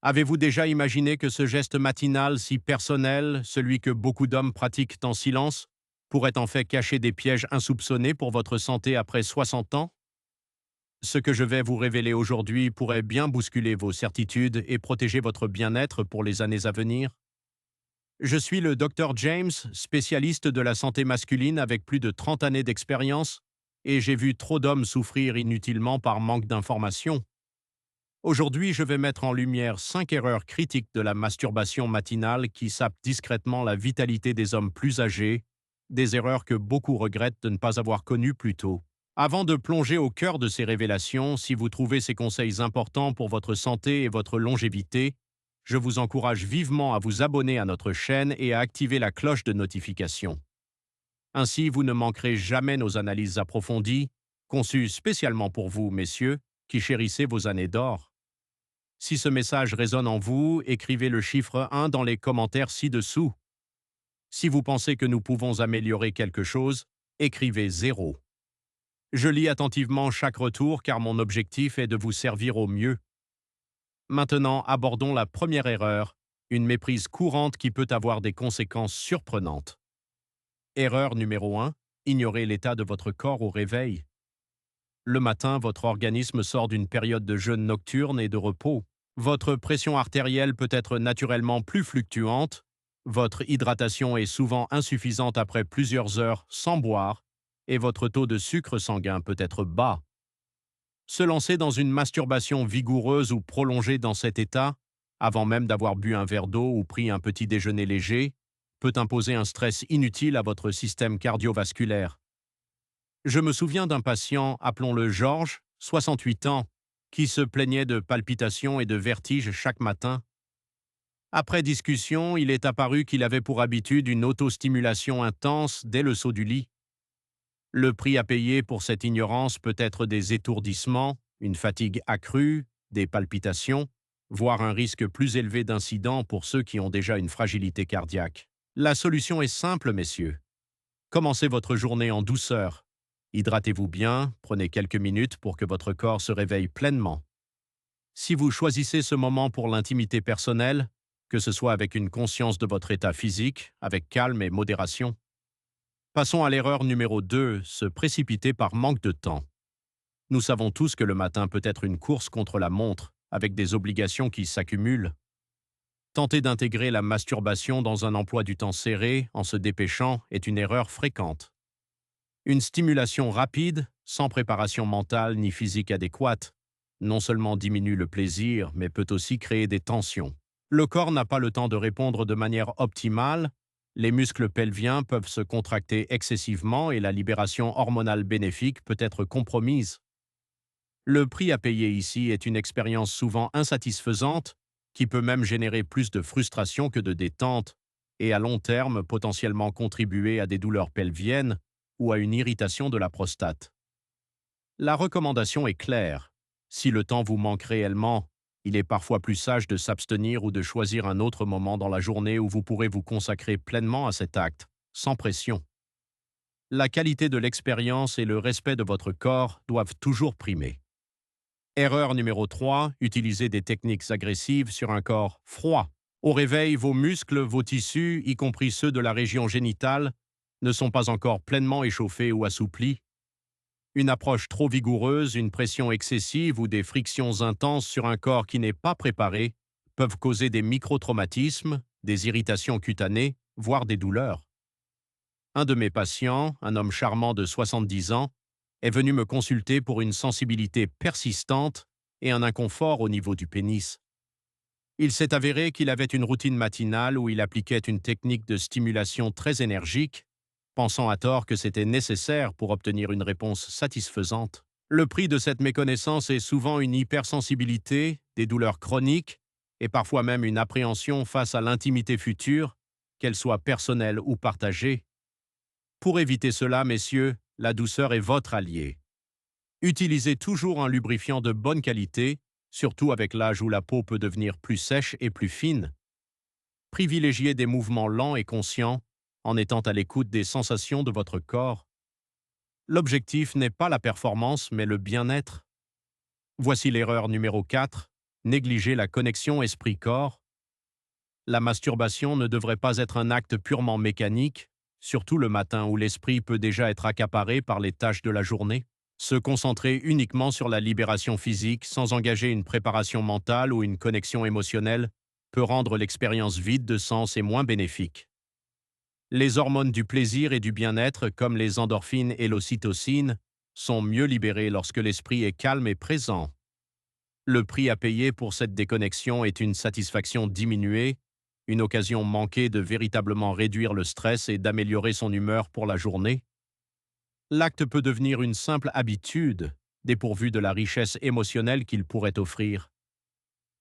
Avez-vous déjà imaginé que ce geste matinal si personnel, celui que beaucoup d'hommes pratiquent en silence, pourrait en fait cacher des pièges insoupçonnés pour votre santé après 60 ans? Ce que je vais vous révéler aujourd'hui pourrait bien bousculer vos certitudes et protéger votre bien-être pour les années à venir. Je suis le Dr James, spécialiste de la santé masculine avec plus de 30 années d'expérience, et j'ai vu trop d'hommes souffrir inutilement par manque d'informations. Aujourd'hui, je vais mettre en lumière 5 erreurs critiques de la masturbation matinale qui sapent discrètement la vitalité des hommes plus âgés, des erreurs que beaucoup regrettent de ne pas avoir connues plus tôt. Avant de plonger au cœur de ces révélations, si vous trouvez ces conseils importants pour votre santé et votre longévité, je vous encourage vivement à vous abonner à notre chaîne et à activer la cloche de notification. Ainsi, vous ne manquerez jamais nos analyses approfondies, conçues spécialement pour vous, messieurs, qui chérissez vos années d'or. Si ce message résonne en vous, écrivez le chiffre 1 dans les commentaires ci-dessous. Si vous pensez que nous pouvons améliorer quelque chose, écrivez 0. Je lis attentivement chaque retour car mon objectif est de vous servir au mieux. Maintenant, abordons la première erreur, une méprise courante qui peut avoir des conséquences surprenantes. Erreur numéro 1, ignorez l'état de votre corps au réveil. Le matin, votre organisme sort d'une période de jeûne nocturne et de repos. Votre pression artérielle peut être naturellement plus fluctuante, votre hydratation est souvent insuffisante après plusieurs heures sans boire, et votre taux de sucre sanguin peut être bas. Se lancer dans une masturbation vigoureuse ou prolongée dans cet état, avant même d'avoir bu un verre d'eau ou pris un petit déjeuner léger, peut imposer un stress inutile à votre système cardiovasculaire. Je me souviens d'un patient, appelons-le Georges, 68 ans, qui se plaignait de palpitations et de vertiges chaque matin. Après discussion, il est apparu qu'il avait pour habitude une autostimulation intense dès le saut du lit. Le prix à payer pour cette ignorance peut être des étourdissements, une fatigue accrue, des palpitations, voire un risque plus élevé d'incident pour ceux qui ont déjà une fragilité cardiaque. La solution est simple, messieurs. Commencez votre journée en douceur. Hydratez-vous bien, prenez quelques minutes pour que votre corps se réveille pleinement. Si vous choisissez ce moment pour l'intimité personnelle, que ce soit avec une conscience de votre état physique, avec calme et modération. Passons à l'erreur numéro 2, se précipiter par manque de temps. Nous savons tous que le matin peut être une course contre la montre, avec des obligations qui s'accumulent. Tenter d'intégrer la masturbation dans un emploi du temps serré en se dépêchant est une erreur fréquente. Une stimulation rapide, sans préparation mentale ni physique adéquate, non seulement diminue le plaisir, mais peut aussi créer des tensions. Le corps n'a pas le temps de répondre de manière optimale, les muscles pelviens peuvent se contracter excessivement et la libération hormonale bénéfique peut être compromise. Le prix à payer ici est une expérience souvent insatisfaisante, qui peut même générer plus de frustration que de détente, et à long terme potentiellement contribuer à des douleurs pelviennes ou à une irritation de la prostate. La recommandation est claire. Si le temps vous manque réellement, il est parfois plus sage de s'abstenir ou de choisir un autre moment dans la journée où vous pourrez vous consacrer pleinement à cet acte, sans pression. La qualité de l'expérience et le respect de votre corps doivent toujours primer. Erreur numéro 3, utilisez des techniques agressives sur un corps froid. Au réveil, vos muscles, vos tissus, y compris ceux de la région génitale, ne sont pas encore pleinement échauffés ou assouplis. Une approche trop vigoureuse, une pression excessive ou des frictions intenses sur un corps qui n'est pas préparé peuvent causer des microtraumatismes, des irritations cutanées, voire des douleurs. Un de mes patients, un homme charmant de 70 ans, est venu me consulter pour une sensibilité persistante et un inconfort au niveau du pénis. Il s'est avéré qu'il avait une routine matinale où il appliquait une technique de stimulation très énergique, pensant à tort que c'était nécessaire pour obtenir une réponse satisfaisante. Le prix de cette méconnaissance est souvent une hypersensibilité, des douleurs chroniques et parfois même une appréhension face à l'intimité future, qu'elle soit personnelle ou partagée. Pour éviter cela, messieurs, la douceur est votre allié. Utilisez toujours un lubrifiant de bonne qualité, surtout avec l'âge où la peau peut devenir plus sèche et plus fine. Privilégiez des mouvements lents et conscients, en étant à l'écoute des sensations de votre corps. L'objectif n'est pas la performance, mais le bien-être. Voici l'erreur numéro 4, Négligez la connexion esprit-corps. La masturbation ne devrait pas être un acte purement mécanique, surtout le matin où l'esprit peut déjà être accaparé par les tâches de la journée. Se concentrer uniquement sur la libération physique sans engager une préparation mentale ou une connexion émotionnelle peut rendre l'expérience vide de sens et moins bénéfique. Les hormones du plaisir et du bien-être, comme les endorphines et l'ocytocine, sont mieux libérées lorsque l'esprit est calme et présent. Le prix à payer pour cette déconnexion est une satisfaction diminuée, une occasion manquée de véritablement réduire le stress et d'améliorer son humeur pour la journée. L'acte peut devenir une simple habitude, dépourvue de la richesse émotionnelle qu'il pourrait offrir.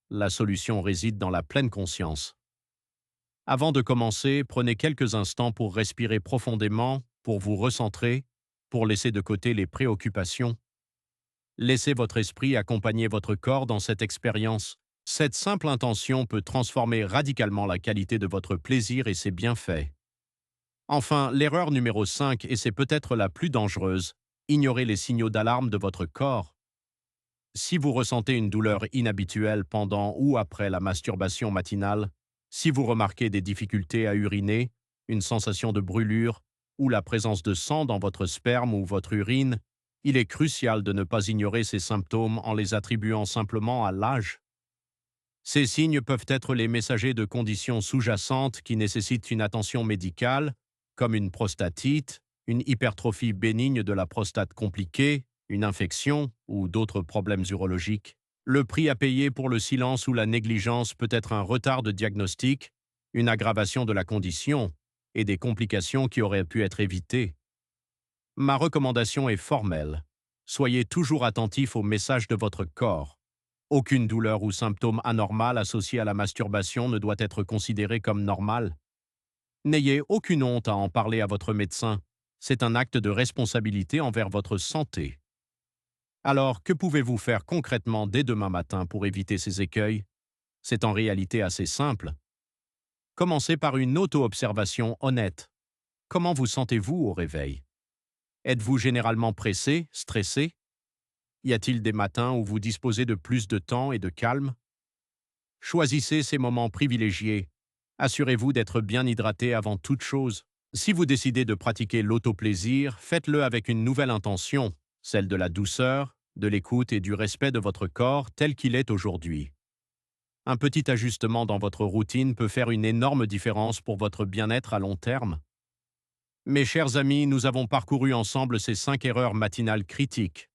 La solution réside dans la pleine conscience. Avant de commencer, prenez quelques instants pour respirer profondément, pour vous recentrer, pour laisser de côté les préoccupations. Laissez votre esprit accompagner votre corps dans cette expérience. Cette simple intention peut transformer radicalement la qualité de votre plaisir et ses bienfaits. Enfin, l'erreur numéro 5, et c'est peut-être la plus dangereuse, ignorez les signaux d'alarme de votre corps. Si vous ressentez une douleur inhabituelle pendant ou après la masturbation matinale, si vous remarquez des difficultés à uriner, une sensation de brûlure ou la présence de sang dans votre sperme ou votre urine, il est crucial de ne pas ignorer ces symptômes en les attribuant simplement à l'âge. Ces signes peuvent être les messagers de conditions sous-jacentes qui nécessitent une attention médicale, comme une prostatite, une hypertrophie bénigne de la prostate compliquée, une infection ou d'autres problèmes urologiques. Le prix à payer pour le silence ou la négligence peut être un retard de diagnostic, une aggravation de la condition et des complications qui auraient pu être évitées. Ma recommandation est formelle. Soyez toujours attentif aux messages de votre corps. Aucune douleur ou symptôme anormal associé à la masturbation ne doit être considéré comme normal. N'ayez aucune honte à en parler à votre médecin. C'est un acte de responsabilité envers votre santé. Alors, que pouvez-vous faire concrètement dès demain matin pour éviter ces écueils? C'est en réalité assez simple. Commencez par une auto-observation honnête. Comment vous sentez-vous au réveil? Êtes-vous généralement pressé, stressé? Y a-t-il des matins où vous disposez de plus de temps et de calme? Choisissez ces moments privilégiés. Assurez-vous d'être bien hydraté avant toute chose. Si vous décidez de pratiquer l'autoplaisir, faites-le avec une nouvelle intention, celle de la douceur, de l'écoute et du respect de votre corps tel qu'il est aujourd'hui. Un petit ajustement dans votre routine peut faire une énorme différence pour votre bien-être à long terme. Mes chers amis, nous avons parcouru ensemble ces 5 erreurs matinales critiques.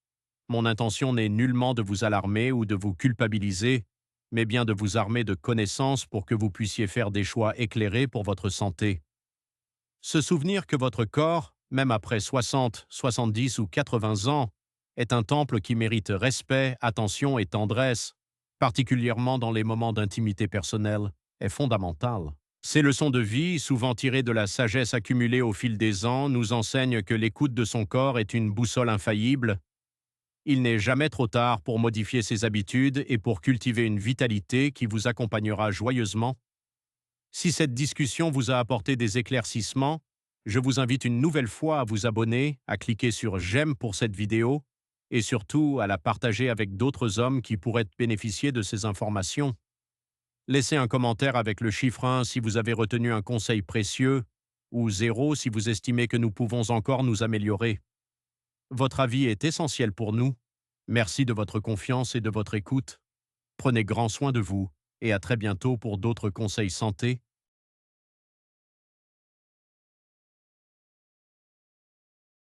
Mon intention n'est nullement de vous alarmer ou de vous culpabiliser, mais bien de vous armer de connaissances pour que vous puissiez faire des choix éclairés pour votre santé. Se souvenir que votre corps, même après 60, 70 ou 80 ans, est un temple qui mérite respect, attention et tendresse, particulièrement dans les moments d'intimité personnelle, est fondamental. Ces leçons de vie, souvent tirées de la sagesse accumulée au fil des ans, nous enseignent que l'écoute de son corps est une boussole infaillible. Il n'est jamais trop tard pour modifier ses habitudes et pour cultiver une vitalité qui vous accompagnera joyeusement. Si cette discussion vous a apporté des éclaircissements, je vous invite une nouvelle fois à vous abonner, à cliquer sur j'aime pour cette vidéo et surtout à la partager avec d'autres hommes qui pourraient bénéficier de ces informations. Laissez un commentaire avec le chiffre 1 si vous avez retenu un conseil précieux ou 0 si vous estimez que nous pouvons encore nous améliorer. Votre avis est essentiel pour nous. Merci de votre confiance et de votre écoute. Prenez grand soin de vous et à très bientôt pour d'autres conseils santé.